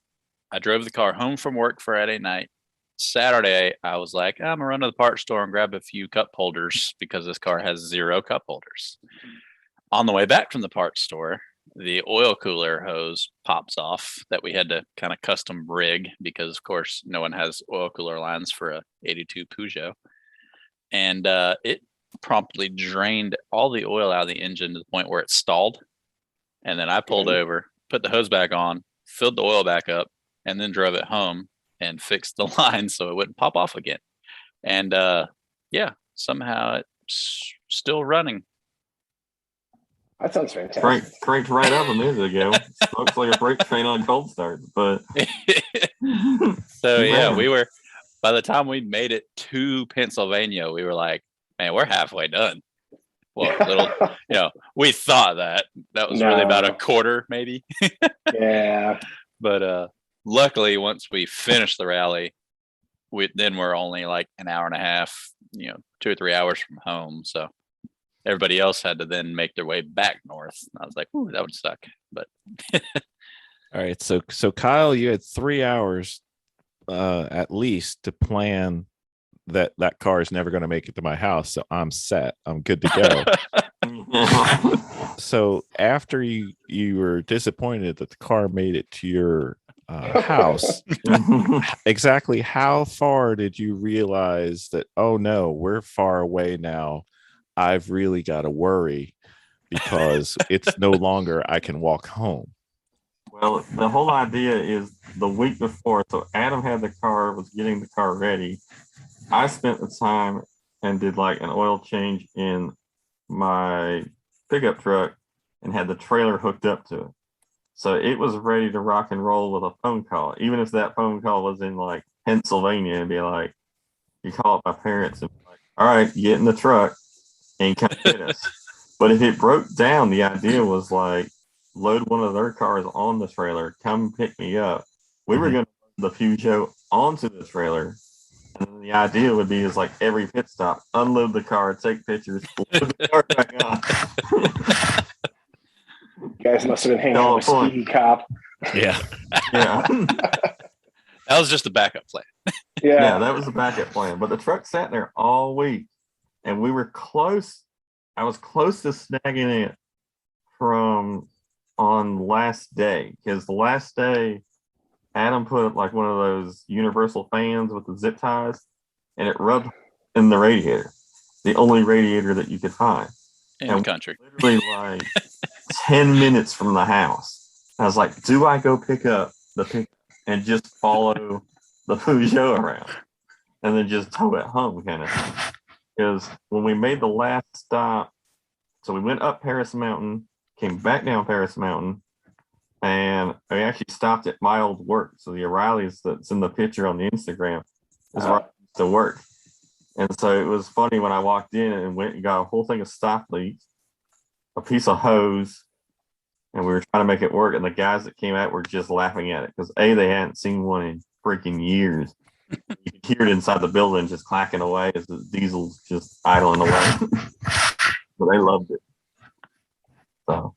I drove the car home from work Friday night. Saturday, I was like, I'm going to run to the parts store and grab a few cup holders because this car has 0 cup holders. On the way back from the parts store, the oil cooler hose pops off that we had to kind of custom rig because, of course, no one has oil cooler lines for a 82 Peugeot. And it promptly drained all the oil out of the engine to the point where it stalled. And then I pulled over, put the hose back on, filled the oil back up, and then drove it home and fixed the line so it wouldn't pop off again. And somehow it's still running. That sounds fantastic. Cranked right up a minute ago. Looks like a brake train on cold start. But so we were, by the time we made it to Pennsylvania, we were like, man, we're halfway done. Well, we thought that was really about a quarter, maybe. Yeah. But luckily, once we finished the rally, we're only like an hour and a half, 2 or 3 hours from home. So everybody else had to then make their way back north. And I was like, ooh, that would suck. But all right. So Kyle, you had 3 hours at least to plan that car is never going to make it to my house. So I'm set. I'm good to go. So after you were disappointed that the car made it to your house, exactly how far did you realize that, oh no, we're far away now? I've really got to worry because it's no longer I can walk home. Well, the whole idea is the week before. So Adam had the car, was getting the car ready. I spent the time and did like an oil change in my pickup truck and had the trailer hooked up to it. So it was ready to rock and roll with a phone call. Even if that phone call was in like Pennsylvania, and be like, you call up my parents and be like, all right, get in the truck and come get us. But if it broke down, the idea was like, load one of their cars on the trailer, come pick me up. We were going to load the Peugeot onto the trailer. And the idea would be is like every pit stop, unload the car, take pictures, load the car back on. You guys must have been hanging out with Speedy Cop. Yeah. Yeah. That was just a backup plan. Yeah, that was the backup plan. But the truck sat there all week, and we were close. I was close to snagging it on last day, because the last day Adam put like one of those universal fans with the zip ties, and it rubbed in the radiator, the only radiator that you could find In the country. Literally like 10 minutes from the house. I was like, do I go pick up the pick and just follow the Peugeot around and then just tow it home kind of thing? Because when we made the last stop, so we went up Paris Mountain, came back down Paris Mountain, and I actually stopped at my old work. So the O'Reilly's that's in the picture on the Instagram is where I used to work. And so it was funny when I walked in and went and got a whole thing of stop leads, a piece of hose, and we were trying to make it work. And the guys that came out were just laughing at it because they hadn't seen one in freaking years. You could hear it inside the building just clacking away as the diesel's just idling away. But they loved it. So,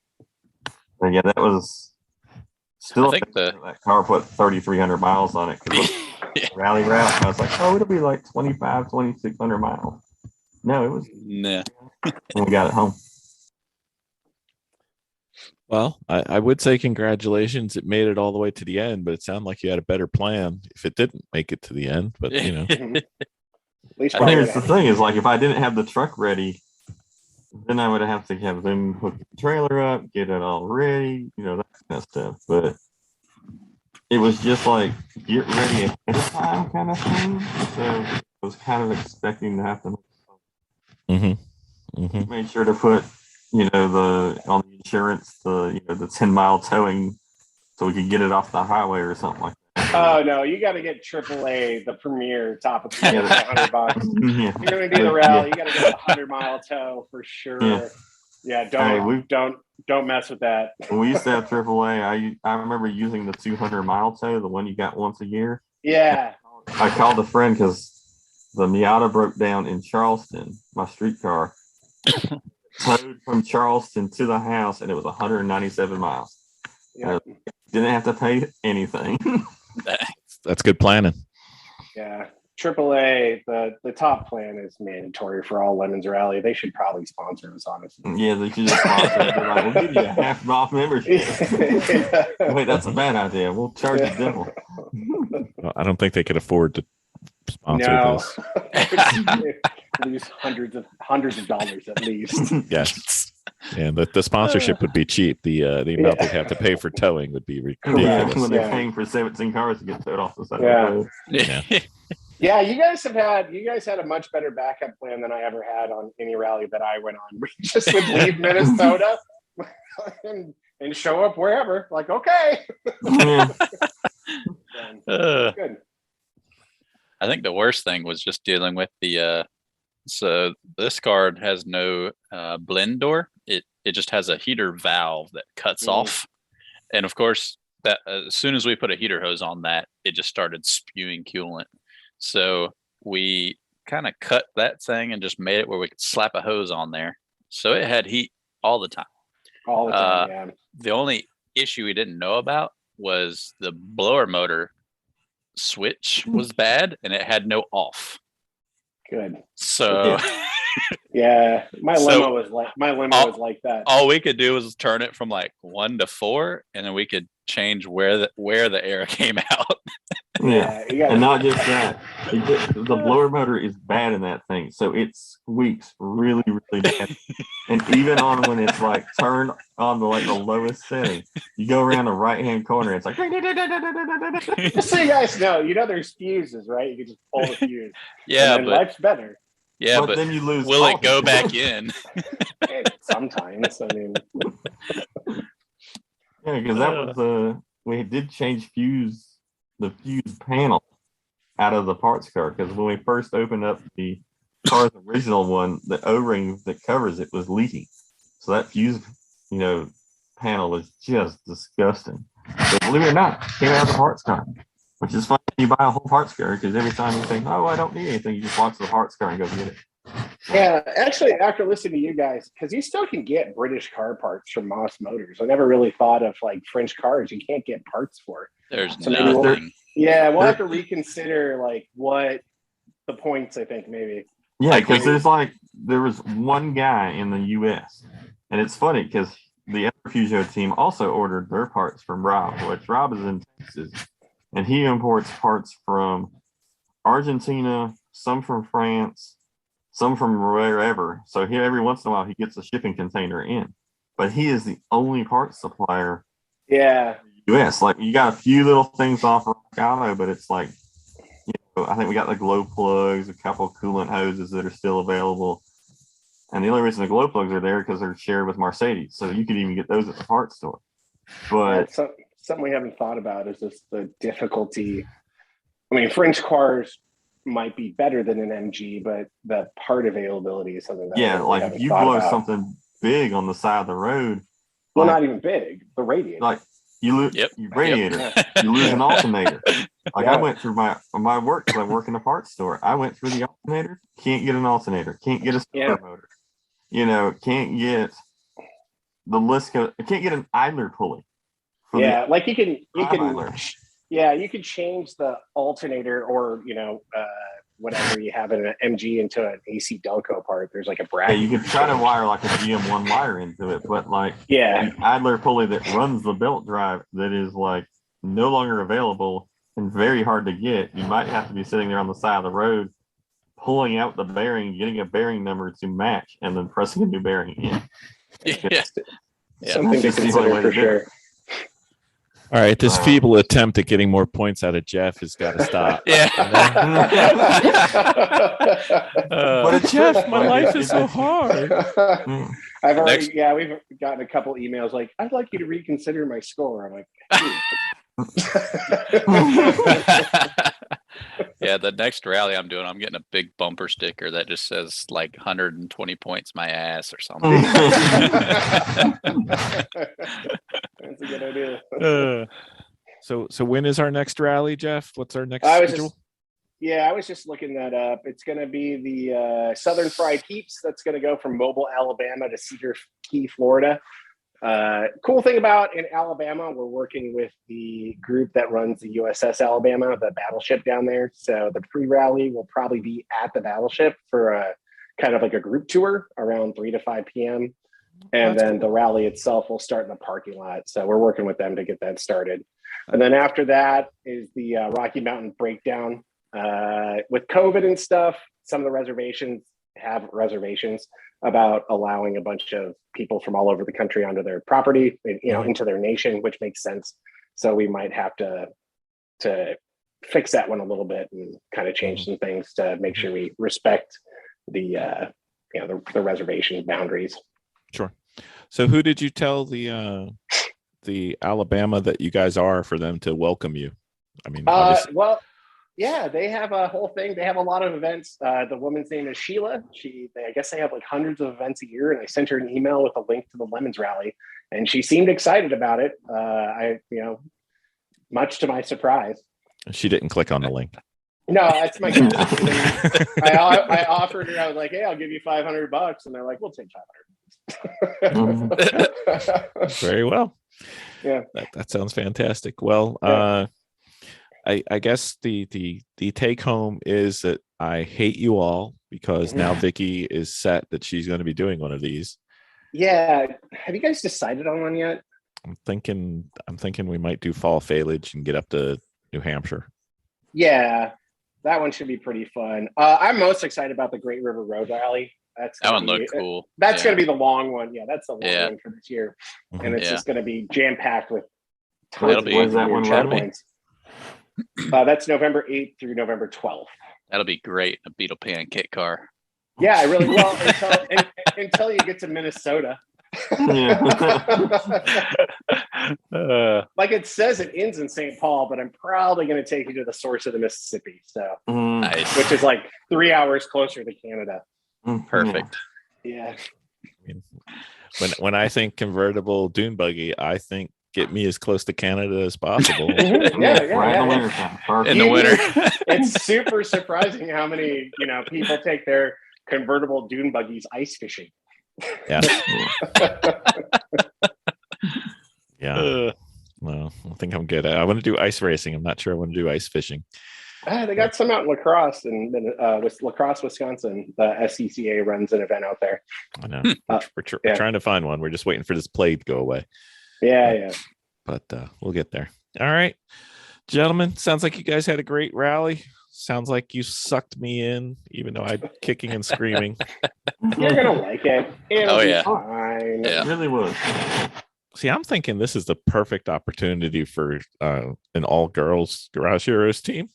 but yeah, that was still. I think that car put 3,300 miles on it. Yeah. Rally route. I was like, oh, it'll be like 2,600 miles. No, it was. Nah. When we got it home. Well, I would say congratulations. It made it all the way to the end, but it sounded like you had a better plan if it didn't make it to the end. But, you know. At least I think it's the thing is like if I didn't have the truck ready, then I would have to have them hook the trailer up, get it all ready, you know, that kind of stuff. But it was just like get ready ahead of time kind of thing. So I was kind of expecting to happen. Made sure to put, you know, on the insurance, the 10-mile towing so we could get it off the highway or something like that. Oh no, you got to get AAA, the premier top of the $100. Yeah. If you're gonna do the rally, you got to get a 100-mile tow for sure. Yeah, don't mess with that. When we used to have AAA, I remember using the 200-mile tow, the one you got once a year. Yeah. I called a friend because the Miata broke down in Charleston, my streetcar. Towed from Charleston to the house, and it was 197 miles. Yeah. Didn't have to pay anything. That's good planning. Yeah. AAA, the top plan is mandatory for all Lemons Rally. They should probably sponsor us, honestly. Yeah, they should just sponsor it. Like, we'll give you a half off membership. Wait, that's a bad idea. We'll charge you double. Well, I don't think they could afford to sponsor this. Lose hundreds of dollars at least. Yes. And the sponsorship would be cheap. The amount they have to pay for towing would be ridiculous. Yeah, when they're paying for 17 cars to get towed off the side of the road. Yeah. Yeah, you guys had a much better backup plan than I ever had on any rally that I went on. We just would leave Minnesota and show up wherever. Like, okay. Yeah. Good. I think the worst thing was just dealing with so this card has no blend door. It just has a heater valve that cuts off. And of course, that as soon as we put a heater hose on that, it just started spewing coolant. So we kind of cut that thing and just made it where we could slap a hose on there. So it had heat all the time. All the time, yeah. The only issue we didn't know about was the blower motor switch was bad and it had no off. Good. So yeah, my limo was like that. All we could do was turn it from like 1 to 4, and then we could change where the air came out. Yeah, and not just that. The blower motor is bad in that thing, so it squeaks really, really bad. And even on when it's like turned on the lowest setting, you go around the right-hand corner, it's like. Just so you guys know, there's fuses, right? You can just pull the fuse. Yeah, but life's better. Yeah, but then you lose. Will it go back in? Sometimes, I mean. Yeah, because that was we did change the fuse panel out of the parts car, because when we first opened up the car's original one, the O-ring that covers it was leaking. So that fuse, panel was just disgusting. But believe it or not, it came out of the parts car, which is fun. You buy a whole parts car because every time you think, oh, I don't need anything, you just walk to the parts car and go get it. Yeah, actually, after listening to you guys, because you still can get British car parts from Moss Motors. I never really thought of like French cars you can't get parts for. There's So nothing. we'll have to reconsider like what the points, I think, maybe. Yeah, because there was one guy in the U.S. and it's funny because the other Peugeot team also ordered their parts from Rob, which Rob is in Texas, and he imports parts from Argentina, some from France, some from wherever. So every once in a while he gets a shipping container in, but he is the only parts supplier Yeah. US. Like you got a few little things off Rock Auto, but it's like, I think we got the glow plugs, a couple coolant hoses that are still available. And the only reason the glow plugs are there because they're shared with Mercedes. So you could even get those at the parts store. But That's something we haven't thought about is just the difficulty. I mean, French cars might be better than an MG, but the part availability is something that like if you blow something big on the side of the road, well, not even big, the radiator. Like you lose your radiator, you lose an alternator. Like I went through my work because I work in a parts store. I went through the alternator, can't get an alternator, can't get a starter motor. Can't get the list. Can't get an idler pulley. Like you can idler. You could change the alternator or whatever you have in an MG into an AC Delco part. There's like a bracket. Yeah, you could try to wire like a GM1 wire into it, but like the idler pulley that runs the belt drive that is like no longer available and very hard to get. You might have to be sitting there on the side of the road, pulling out the bearing, getting a bearing number to match, and then pressing a new bearing in. Something to consider for sure. All right, this feeble attempt at getting more points out of Jeff has got to stop. But Jeff, my life is so hard. I've already, we've gotten a couple emails like, I'd like you to reconsider my score. I'm like, the next rally I'm doing, I'm getting a big bumper sticker that just says like 120 points my ass or something. That's a good idea. So when is our next rally, Jeff? What's our next schedule? I was just looking that up. It's going to be the Southern Fried Heaps. That's going to go from Mobile, Alabama to Cedar Key, Florida. Cool thing about in Alabama, we're working with the group that runs the USS Alabama, the battleship down there. So the pre-rally will probably be at the battleship for a kind of like a group tour around 3 to 5 p.m. And then the rally itself will start in the parking lot. So we're working with them to get that started. And then after that is the Rocky Mountain Breakdown. With COVID and stuff, some of the reservations have reservations about allowing a bunch of people from all over the country onto their property, into their nation, which makes sense. So we might have to fix that one a little bit and kind of change some things to make sure we respect the reservation boundaries. Sure. So who did you tell the Alabama that you guys are for them to welcome you? I mean, they have a whole thing. They have a lot of events. The woman's name is Sheila. I guess they have like hundreds of events a year. And I sent her an email with a link to the Lemons Rally, and she seemed excited about it. Much to my surprise. She didn't click on the link. No, that's my guess. I offered her. I was like, "Hey, I'll give you $500," and they're like, "We'll take $500." Very well. Yeah, that sounds fantastic. Well, I guess the take home is that I hate you all because now Vicky is set that she's going to be doing one of these. Yeah. Have you guys decided on one yet? I'm thinking we might do fall foliage and get up to New Hampshire. Yeah, that one should be pretty fun. I'm most excited about the Great River Road Rally. That one looked cool. That's going to be the long one. Yeah, that's the long one for this year. And it's just going to be jam-packed with tons of checkpoints. That's November 8th through November 12th. That'll be great. A Beetle Pan kit car. Yeah, I really will until you get to Minnesota. Like it says it ends in St. Paul, but I'm probably going to take you to the source of the Mississippi. So, nice. Which is like 3 hours closer to Canada. Perfect. Yeah. I mean, when I think convertible dune buggy, I think get me as close to Canada as possible. In the winter. It's super surprising how many people take their convertible dune buggies ice fishing. Yeah. Yeah. Well, I think I'm good. I want to do ice racing. I'm not sure I want to do ice fishing. They got some out in La Crosse and with La Crosse, Wisconsin. The SCCA runs an event out there. I know. We're trying to find one. We're just waiting for this plague to go away. Yeah. But we'll get there. All right, gentlemen. Sounds like you guys had a great rally. Sounds like you sucked me in, even though I'm kicking and screaming. You're gonna like it. It'll be fine. Yeah. It really was. See, I'm thinking this is the perfect opportunity for an all girls Garage Heroes team.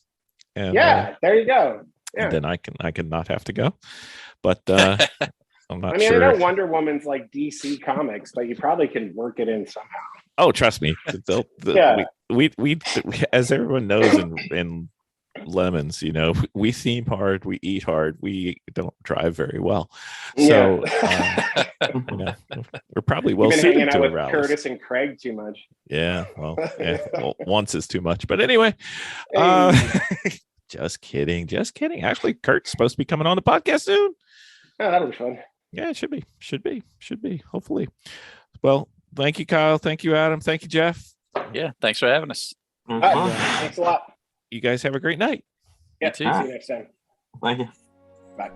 And there you go. Yeah. and then I can not have to go. But I'm not I mean, sure. I know Wonder Woman's like DC Comics, but you probably can work it in somehow. Oh, trust me. Yeah. We as everyone knows in Lemons, you know, we theme hard, we eat hard, we don't drive very well. So you know, we're probably well You've been suited hanging to out a with rally. Curtis and Craig too much. Yeah, well, once is too much. But anyway, just kidding. Actually, Kurt's supposed to be coming on the podcast soon. Oh, that'll be fun. Yeah, it should be. Hopefully. Well, thank you, Kyle. Thank you, Adam. Thank you, Jeff. Yeah, thanks for having us. It was All fun. right, thanks a lot. You guys have a great night. Yeah, too. see you next time. Thank you. Bye.